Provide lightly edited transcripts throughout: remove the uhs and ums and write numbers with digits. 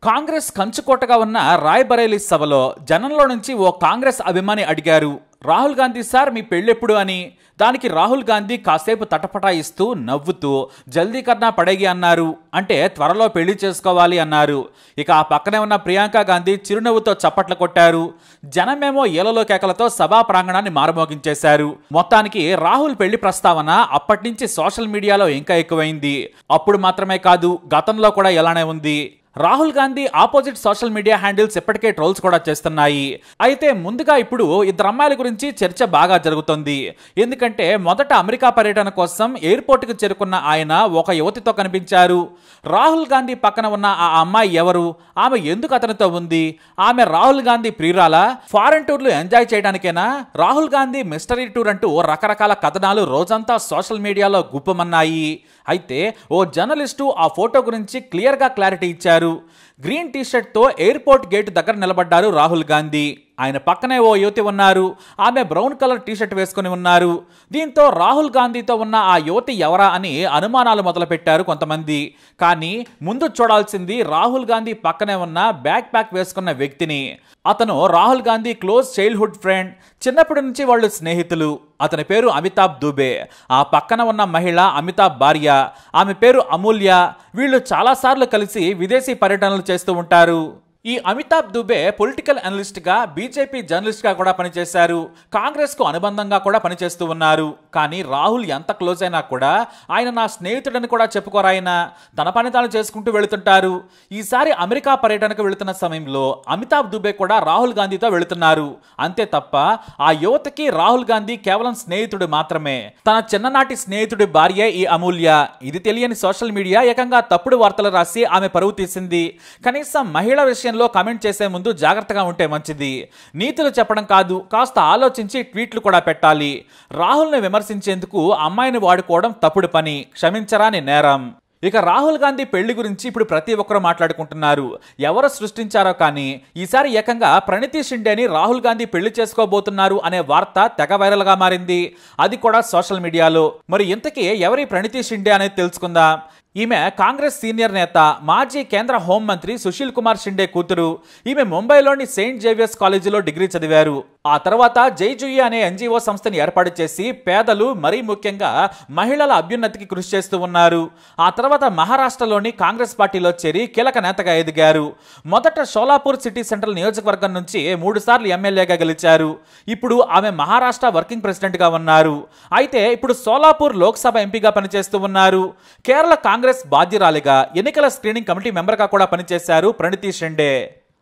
కాంగ్రెస్ కంచుకోటగా ఉన్న రాయ్బరేలీ సభలో జనంలో నుంచి ఓ కాంగ్రెస్ అభిమాని అడిగారు, రాహుల్ గాంధీ సార్ మీ పెళ్ళెప్పుడు అని. దానికి రాహుల్ గాంధీ కాసేపు తటపటాయిస్తూ నవ్వుతూ జల్దీ కర్నా పడేగి అన్నారు. అంటే త్వరలో పెళ్లి చేసుకోవాలి అన్నారు. ఇక ఆ పక్కనే ఉన్న ప్రియాంక గాంధీ చిరునవ్వుతో చప్పట్లు కొట్టారు. జనమేమో ఏలలో కేకలతో సభా ప్రాంగణాన్ని మారుమోగించేశారు. మొత్తానికి రాహుల్ పెళ్లి ప్రస్తావన అప్పటి నుంచి సోషల్ మీడియాలో ఇంకా ఎక్కువైంది. అప్పుడు మాత్రమే కాదు, గతంలో కూడా ఇలానే ఉంది. Rahul Gandhi opposite social media handles ఇప్పటికే ట్రోల్స్ కూడా చేస్తున్నాయి. అయితే ముందుగా ఇప్పుడు ఇద్దరు అమ్మాయిల గురించి చర్చ బాగా జరుగుతుంది. ఎందుకంటే మొదట అమెరికా పర్యటన కోసం ఎయిర్పోర్ట్కి చేరుకున్న ఆయన ఒక యువతితో కనిపించారు. రాహుల్ గాంధీ పక్కన ఉన్న ఆ అమ్మాయి ఎవరు? ఆమె ఎందుకు అతనితో ఉంది? ఆమె రాహుల్ గాంధీ ప్రియురాలా? ఫారెన్ టూర్లు ఎంజాయ్ చేయడానికేనా? రాహుల్ గాంధీ మిస్టరీ టూర్ అంటూ రకరకాల కథనాలు రోజంతా సోషల్ మీడియాలో గుప్పమన్నాయి. అయితే ఓ జర్నలిస్టు ఆ ఫోటో గురించి క్లియర్గా క్లారిటీ ఇచ్చారు. గ్రీన్ టీషర్ట్తో ఎయిర్పోర్ట్ గేట్ దగ్గర నిలబడ్డారు రాహుల్ గాంధీ. ఆయన పక్కనే ఓ యువతి ఉన్నారు. ఆమె బ్రౌన్ కలర్ టీషర్ట్ వేసుకుని ఉన్నారు. దీంతో రాహుల్ గాంధీతో ఉన్న ఆ యువతి ఎవరా అని అనుమానాలు మొదలుపెట్టారు కొంతమంది. కానీ ముందు చూడాల్సింది రాహుల్ గాంధీ పక్కనే ఉన్న బ్యాక్ ప్యాక్ వేసుకున్న వ్యక్తిని. అతను Rahul Gandhi close childhood friend. చిన్నప్పటి నుంచి వాళ్ళు స్నేహితులు. అతని పేరు అమితాబ్ దుబే. ఆ పక్కన ఉన్న మహిళ అమితాబ్ భార్య. ఆమె పేరు అమూల్య. వీళ్ళు చాలాసార్లు కలిసి విదేశీ పర్యటనలు చేస్తూ ఉంటారు. ఈ అమితాబ్ దుబే పొలిటికల్ అనలిస్ట్గా, బీజేపీ జర్నలిస్ట్గా కూడా పనిచేశారు. కాంగ్రెస్కు అనుబంధంగా కూడా పనిచేస్తూ ఉన్నారు. కానీ రాహుల్ ఎంత క్లోజ్ అయినా కూడా ఆయన నా స్నేహితుడని కూడా చెప్పుకోరాయన. తన పని తాను చేసుకుంటూ వెళుతుంటారు. ఈసారి అమెరికా పర్యటనకు వెళుతున్న సమయంలో అమితాబ్ దుబే కూడా రాహుల్ గాంధీతో వెళుతున్నారు. అంతే తప్ప ఆ యువతకి రాహుల్ గాంధీ కేవలం స్నేహితుడు మాత్రమే. తన చిన్ననాటి స్నేహితుడి భార్యే ఈ అమూల్య. ఇది తెలియని సోషల్ మీడియా ఏకంగా తప్పుడు వార్తలు రాసి ఆమె పరువు తీసింది. కనీసం మహిళ విషయం కామెంట్ చేసే ముందు జాగ్రత్తగా ఉంటే మంచిది. నీతులు చెప్పడం కాదు, కాస్త ఆలోచించి ట్వీట్లు కూడా పెట్టాలి. రాహుల్ని విమర్శించేందుకు అమ్మాయిని వాడుకోవడం తప్పుడు పని, క్షమించరాని నేరం. ఇక రాహుల్ గాంధీ పెళ్లి గురించి ఇప్పుడు ప్రతి ఒక్కరూ మాట్లాడుకుంటున్నారు. ఎవరు సృష్టించారో కానీ ఈసారి ఏకంగా ప్రణితి షిండేని రాహుల్ గాంధీ పెళ్లి చేసుకోబోతున్నారు అనే వార్త తెగ వైరల్ గా మారింది. అది కూడా సోషల్ మీడియాలో. మరి ఇంతకీ ఎవరి ప్రణితి షిండే అనేది తెలుసుకుందాం. ఈమె కాంగ్రెస్ సీనియర్ నేత, మాజీ కేంద్ర హోంమంత్రి సుశీల్ కుమార్ షిండే కూతురు. ఈమె ముంబైలోని సెయింట్ జేవియర్స్ కాలేజీలో డిగ్రీ చదివారు. ఆ తర్వాత జైజూయి అనే ఎన్జిఓ సంస్థని ఏర్పాటు చేసి పేదలు, మరీ ముఖ్యంగా మహిళల అభ్యున్నతికి కృషి చేస్తూ ఉన్నారు. ఆ తర్వాత మహారాష్ట్రలోని కాంగ్రెస్ పార్టీలో చేరి కీలక నేతగా ఎదిగారు. మొదట షోలాపూర్ సిటీ సెంట్రల్ నియోజకవర్గం నుంచి 3 సార్లు ఎమ్మెల్యేగా గెలిచారు. ఇప్పుడు ఆమె మహారాష్ట్ర వర్కింగ్ ప్రెసిడెంట్గా ఉన్నారు. అయితే ఇప్పుడు సోలాపూర్ లోక్సభ ఎంపీగా పనిచేస్తూ ఉన్నారు. కేరళ కాంగ్రెస్ బాధ్యురాలిగా, ఎన్నికల స్క్రీనింగ్ కమిటీ మెంబర్గా కూడా పనిచేశారు ప్రణితి షిండే.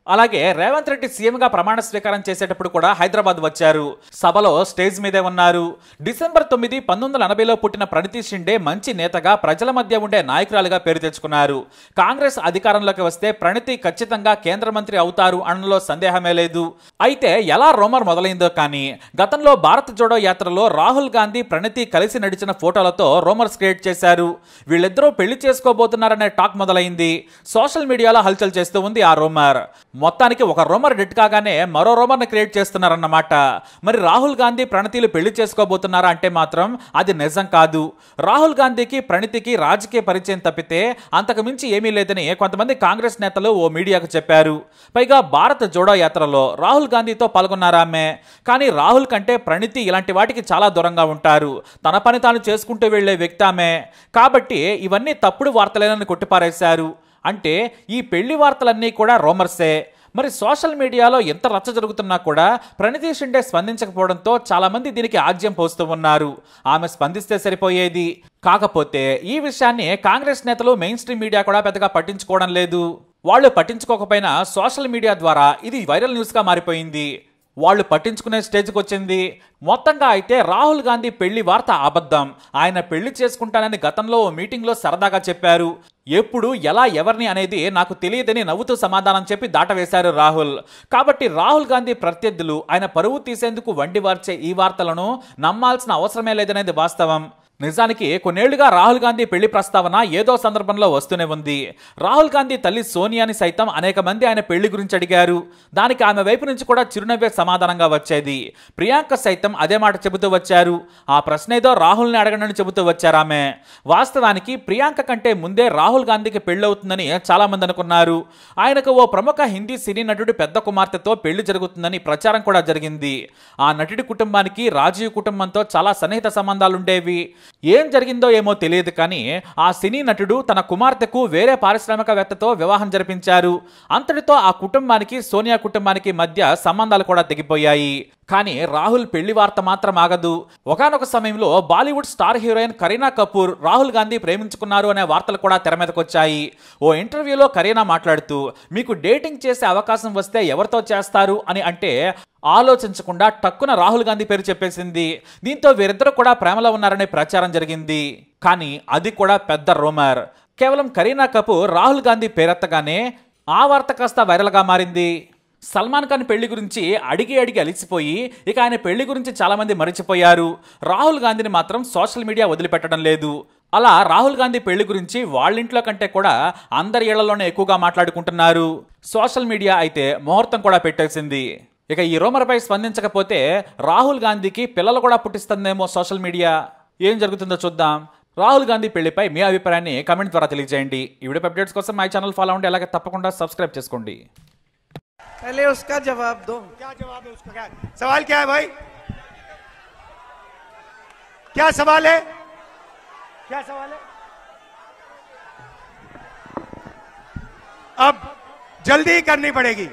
అలాగే రేవంత్ రెడ్డి సీఎంగా ప్రమాణ స్వీకారం చేసేటప్పుడు కూడా హైదరాబాద్ వచ్చారు. సభలో స్టేజ్ మీదే ఉన్నారు. డిసెంబర్ 9, 1980లో పుట్టిన ప్రణితి షిండే మంచి నేతగా, ప్రజల మధ్య ఉండే నాయకురాలుగా పేరు తెచ్చుకున్నారు. కాంగ్రెస్ అధికారంలోకి వస్తే ప్రణితి ఖచ్చితంగా కేంద్ర మంత్రి అవుతారు అనడంలో సందేహమే లేదు. అయితే ఎలా రూమర్ మొదలైందో కానీ గతంలో భారత్ జోడో యాత్రలో రాహుల్ గాంధీ, ప్రణితి కలిసి నడిచిన ఫోటోలతో రూమర్స్ క్రియేట్ చేశారు. వీళ్ళిద్దరూ పెళ్లి చేసుకోబోతున్నారనే టాక్ మొదలైంది. సోషల్ మీడియాలో హల్చల్ చేస్తూ ఉంది ఆ రూమర్. మొత్తానికి ఒక రూమర్ డెట్ కాగానే మరో రూమర్ని క్రియేట్ చేస్తున్నారన్నమాట. మరి రాహుల్ గాంధీ, ప్రణితిలు పెళ్లి చేసుకోబోతున్నారా అంటే మాత్రం అది నిజం కాదు. రాహుల్ గాంధీకి, ప్రణితికి రాజకీయ పరిచయం తప్పితే అంతకు మించి ఏమీ లేదని కొంతమంది కాంగ్రెస్ నేతలు ఓ మీడియాకు చెప్పారు. పైగా భారత్ జోడో యాత్రలో రాహుల్ గాంధీతో పాల్గొన్నారామె. కానీ రాహుల్ కంటే ప్రణితి ఇలాంటి వాటికి చాలా దూరంగా ఉంటారు. తన పని తాను చేసుకుంటూ వెళ్లే వ్యక్తి ఆమె. కాబట్టి ఇవన్నీ తప్పుడు వార్తలేనని కొట్టిపారేశారు. అంటే ఈ పెళ్లి వార్తలన్నీ కూడా రూమర్సే. మరి సోషల్ మీడియాలో ఎంత రచ్చ జరుగుతున్నా కూడా ప్రణితి షిండే స్పందించకపోవడంతో చాలా మంది దీనికి ఆజ్యం పోస్తూ ఉన్నారు. ఆమె స్పందిస్తే సరిపోయేది. కాకపోతే ఈ విషయాన్ని కాంగ్రెస్ నేతలు, మెయిన్ స్ట్రీమ్ మీడియా కూడా పెద్దగా పట్టించుకోవడం లేదు. వాళ్ళు పట్టించుకోకపోయినా సోషల్ మీడియా ద్వారా ఇది వైరల్ న్యూస్గా మారిపోయింది. వాళ్ళు పట్టించుకునే స్టేజ్కి వచ్చింది. మొత్తంగా అయితే రాహుల్ గాంధీ పెళ్లి వార్త అబద్ధం. ఆయన పెళ్లి చేసుకుంటానని గతంలో ఓ మీటింగ్లో సరదాగా చెప్పారు. ఎప్పుడు, ఎలా, ఎవరిని అనేది నాకు తెలియదని నవ్వుతూ సమాధానం చెప్పి దాటవేశారు రాహుల్. కాబట్టి రాహుల్ గాంధీ ప్రత్యర్థులు ఆయన పరువు తీసేందుకు వండి వార్చే ఈ వార్తలను నమ్మాల్సిన అవసరమే లేదనేది వాస్తవం. నిజానికి కొన్నేళ్లుగా రాహుల్ గాంధీ పెళ్లి ప్రస్తావన ఏదో సందర్భంలో వస్తూనే ఉంది. రాహుల్ గాంధీ తల్లి సోనియాని సైతం అనేక మంది ఆయన పెళ్లి గురించి అడిగారు. దానికి ఆమె వైపు నుంచి కూడా చిరునవ్వే సమాధానంగా వచ్చేది. ప్రియాంక సైతం అదే మాట చెబుతూ వచ్చారు. ఆ ప్రశ్న ఏదో రాహుల్ని అడగనని చెబుతూ వచ్చారు ఆమె. వాస్తవానికి ప్రియాంక కంటే ముందే రాహుల్ గాంధీకి పెళ్లవుతుందని చాలా మంది అనుకున్నారు. ఆయనకు ఓ ప్రముఖ హిందీ సినీ నటుడి పెద్ద కుమార్తెతో పెళ్లి జరుగుతుందని ప్రచారం కూడా జరిగింది. ఆ నటుడి కుటుంబానికి రాజీవ్ కుటుంబంతో చాలా సన్నిహిత సంబంధాలుండేవి. ఏం జరిగిందో ఏమో తెలియదు కానీ ఆ సినీ నటుడు తన కుమార్తెకు వేరే పారిశ్రామికవేత్తతో వివాహం జరిపించారు. అంతటితో ఆ కుటుంబానికి సోనియా కుటుంబానికి మధ్య సంబంధాలు కూడా తెగిపోయాయి. కానీ రాహుల్ పెళ్లి వార్త మాత్రం ఆగదు. ఒకానొక సమయంలో బాలీవుడ్ స్టార్ హీరోయిన్ కరీనా కపూర్ రాహుల్ గాంధీ ప్రేమించుకున్నారు అనే వార్తలు కూడా తెర మీదకొచ్చాయి. ఓ ఇంటర్వ్యూలో కరీనా మాట్లాడుతూ మీకు డేటింగ్ చేసే అవకాశం వస్తే ఎవరితో చేస్తారు అని అంటే ఆలోచించకుండా టక్కున రాహుల్ గాంధీ పేరు చెప్పేసింది. దీంతో వీరిద్దరూ కూడా ప్రేమలో ఉన్నారనే ప్రచారం జరిగింది. కానీ అది కూడా పెద్ద రూమర్. కేవలం కరీనా కపూర్ రాహుల్ గాంధీ పేరెత్తగానే ఆ వార్త కాస్త వైరల్గా మారింది. సల్మాన్ ఖాన్ పెళ్లి గురించి అడిగి అలిసిపోయి ఇక ఆయన పెళ్లి గురించి చాలా మంది మరిచిపోయారు. రాహుల్ గాంధీని మాత్రం సోషల్ మీడియా వదిలిపెట్టడం లేదు. అలా రాహుల్ గాంధీ పెళ్లి గురించి వాళ్ళింట్లో కంటే కూడా అందరి ఇళ్లలోనే ఎక్కువగా మాట్లాడుకుంటున్నారు. సోషల్ మీడియా అయితే ముహూర్తం కూడా పెట్టేసింది. ఇక ఈ రూమర్పై స్పందించకపోతే రాహుల్ గాంధీకి పిల్లలు కూడా పుట్టిస్తుందేమో సోషల్ మీడియా. ఏం జరుగుతుందో చూద్దాం. రాహుల్ గాంధీ పెళ్లిపై మీ అభిప్రాయాన్ని కమెంట్ ద్వారా తెలియజేయండి. ఈ వీడియో అప్డేట్స్ కోసం మై ఛానల్ ఫాలో అవ్వండి. అలాగే తప్పకుండా సబ్స్క్రైబ్ చేసుకోండి. पहले उसका जवाब दो. क्या जवाब है उसका? क्या सवाल क्या है भाई? क्या सवाल है? क्या सवाल है? अब जल्दी करनी पड़ेगी.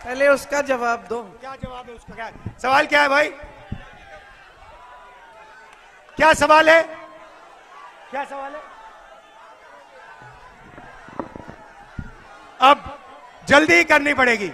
पहले उसका जवाब दो. क्या जवाब है उसका? क्या सवाल क्या है भाई? क्या सवाल है? क्या सवाल है? अब जल्दी करनी पड़ेगी.